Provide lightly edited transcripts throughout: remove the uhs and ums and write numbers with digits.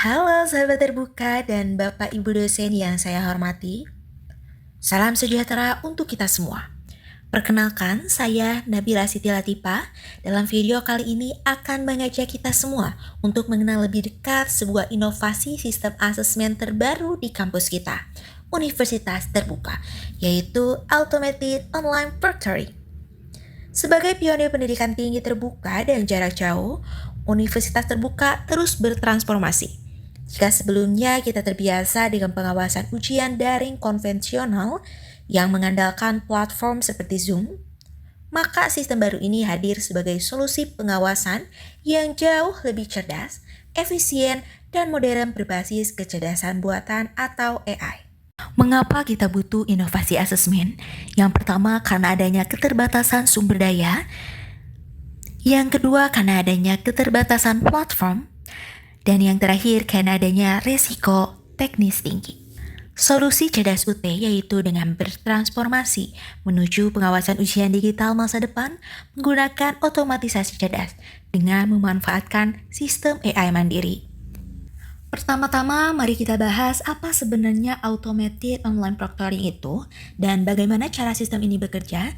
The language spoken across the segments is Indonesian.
Halo sahabat terbuka dan Bapak Ibu dosen yang saya hormati. Salam sejahtera untuk kita semua. Perkenalkan, saya Nabila Siti Latifa. Dalam video kali ini akan mengajak kita semua untuk mengenal lebih dekat sebuah inovasi sistem asesmen terbaru di kampus kita, Universitas Terbuka, yaitu Automated Online Proctoring. Sebagai pionir pendidikan tinggi terbuka dan jarak jauh, Universitas Terbuka terus bertransformasi. Jika sebelumnya kita terbiasa dengan pengawasan ujian daring konvensional yang mengandalkan platform seperti Zoom, maka sistem baru ini hadir sebagai solusi pengawasan yang jauh lebih cerdas, efisien, dan modern berbasis kecerdasan buatan atau AI. Mengapa kita butuh inovasi asesmen? Yang pertama, karena adanya keterbatasan sumber daya. Yang kedua, karena adanya keterbatasan platform. Dan yang terakhir, karena adanya resiko teknis tinggi. Solusi cerdas UT yaitu dengan bertransformasi menuju pengawasan ujian digital masa depan menggunakan otomatisasi cerdas dengan memanfaatkan sistem AI mandiri. Pertama-tama, mari kita bahas apa sebenarnya Automated Online Proctoring itu dan bagaimana cara sistem ini bekerja.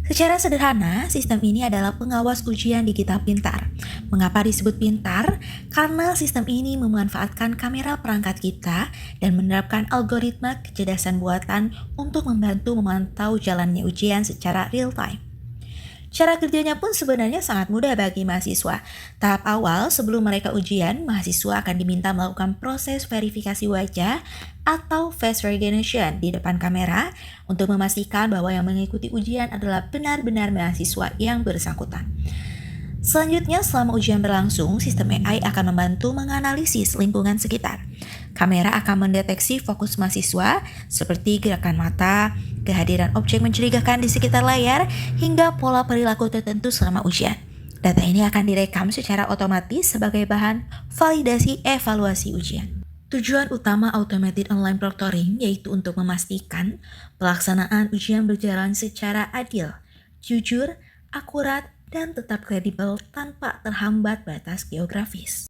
Secara sederhana, sistem ini adalah pengawas ujian digital pintar. Mengapa disebut pintar? Karena sistem ini memanfaatkan kamera perangkat kita dan menerapkan algoritma kecerdasan buatan untuk membantu memantau jalannya ujian secara real time. Cara kerjanya pun sebenarnya sangat mudah bagi mahasiswa. Tahap awal sebelum mereka ujian, mahasiswa akan diminta melakukan proses verifikasi wajah atau face recognition di depan kamera untuk memastikan bahwa yang mengikuti ujian adalah benar-benar mahasiswa yang bersangkutan. Selanjutnya, selama ujian berlangsung, sistem AI akan membantu menganalisis lingkungan sekitar. Kamera akan mendeteksi fokus mahasiswa seperti gerakan mata, kehadiran objek mencurigakan di sekitar layar, hingga pola perilaku tertentu selama ujian. Data ini akan direkam secara otomatis sebagai bahan validasi evaluasi ujian. Tujuan utama Automated Online Proctoring yaitu untuk memastikan pelaksanaan ujian berjalan secara adil, jujur, akurat, dan tetap kredibel tanpa terhambat batas geografis.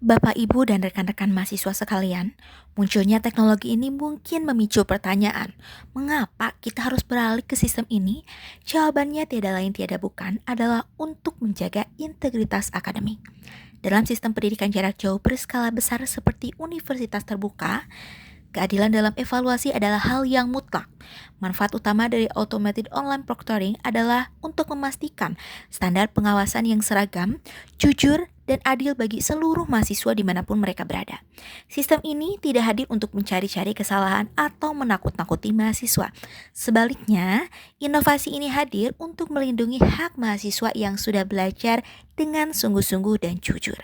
Bapak, Ibu, dan rekan-rekan mahasiswa sekalian, munculnya teknologi ini mungkin memicu pertanyaan, mengapa kita harus beralih ke sistem ini? Jawabannya tiada lain tiada bukan adalah untuk menjaga integritas akademik. Dalam sistem pendidikan jarak jauh berskala besar seperti Universitas Terbuka, keadilan dalam evaluasi adalah hal yang mutlak. Manfaat utama dari Automated Online Proctoring adalah untuk memastikan standar pengawasan yang seragam, jujur, dan adil bagi seluruh mahasiswa dimanapun mereka berada. Sistem ini tidak hadir untuk mencari-cari kesalahan atau menakut-nakuti mahasiswa. Sebaliknya, inovasi ini hadir untuk melindungi hak mahasiswa yang sudah belajar dengan sungguh-sungguh dan jujur.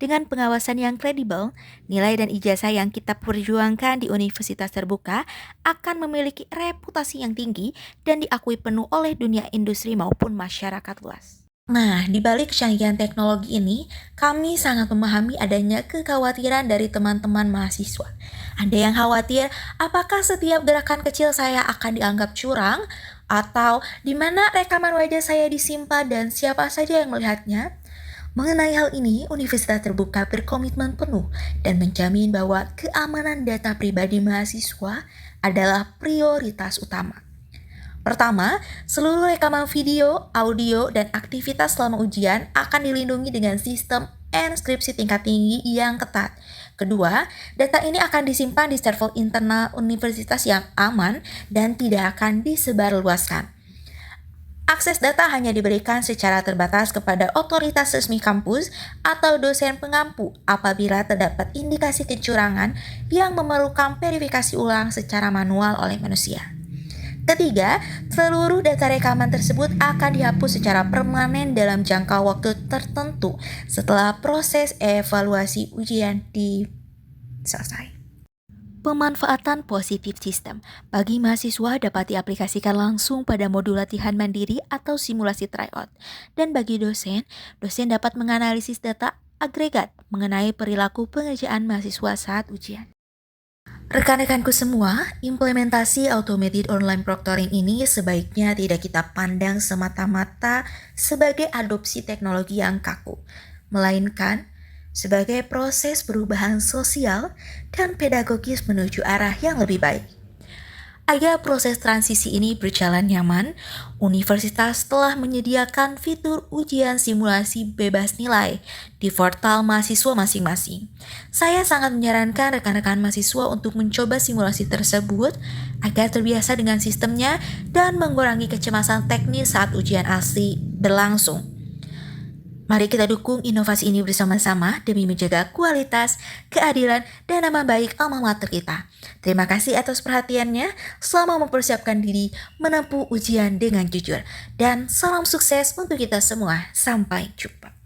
Dengan pengawasan yang kredibel, nilai dan ijazah yang kita perjuangkan di Universitas Terbuka akan memiliki reputasi yang tinggi dan diakui penuh oleh dunia industri maupun masyarakat luas. Nah, di balik kecanggihan teknologi ini, kami sangat memahami adanya kekhawatiran dari teman-teman mahasiswa. Ada yang khawatir, apakah setiap gerakan kecil saya akan dianggap curang? Atau di mana rekaman wajah saya disimpan dan siapa saja yang melihatnya? Mengenai hal ini, Universitas Terbuka berkomitmen penuh dan menjamin bahwa keamanan data pribadi mahasiswa adalah prioritas utama. Pertama, seluruh rekaman video, audio, dan aktivitas selama ujian akan dilindungi dengan sistem enkripsi tingkat tinggi yang ketat. Kedua, data ini akan disimpan di server internal universitas yang aman dan tidak akan disebarluaskan. Akses data hanya diberikan secara terbatas kepada otoritas resmi kampus atau dosen pengampu apabila terdapat indikasi kecurangan yang memerlukan verifikasi ulang secara manual oleh manusia. Ketiga, seluruh data rekaman tersebut akan dihapus secara permanen dalam jangka waktu tertentu setelah proses evaluasi ujian selesai. Pemanfaatan positif sistem bagi mahasiswa dapat diaplikasikan langsung pada modul latihan mandiri atau simulasi tryout. Dan bagi dosen dapat menganalisis data agregat mengenai perilaku pengerjaan mahasiswa saat ujian. Rekan-rekanku semua, implementasi Automated Online Proctoring ini sebaiknya tidak kita pandang semata-mata sebagai adopsi teknologi yang kaku, melainkan sebagai proses perubahan sosial dan pedagogis menuju arah yang lebih baik. Agar proses transisi ini berjalan nyaman, universitas telah menyediakan fitur ujian simulasi bebas nilai di portal mahasiswa masing-masing. Saya sangat menyarankan rekan-rekan mahasiswa untuk mencoba simulasi tersebut agar terbiasa dengan sistemnya dan mengurangi kecemasan teknis saat ujian asli berlangsung. Mari kita dukung inovasi ini bersama-sama demi menjaga kualitas, keadilan, dan nama baik alma mater kita. Terima kasih atas perhatiannya selama mempersiapkan diri menempuh ujian dengan jujur. Dan salam sukses untuk kita semua. Sampai jumpa.